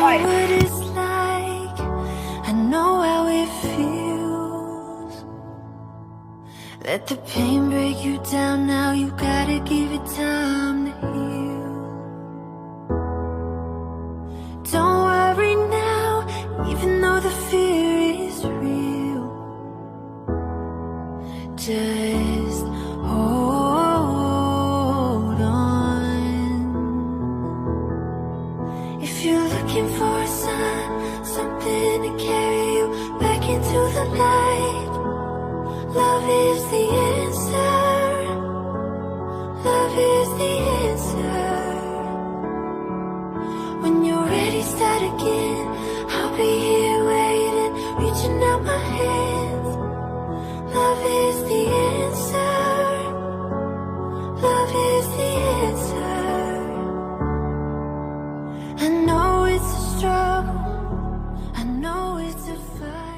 what it's like. I know how it feels. Let the pain break you down now. You gotta give it time to heal. Don't worry now, even though the fear is real. Just hold on. If you're looking for a sign, something to carry you back into the light, love is the answer.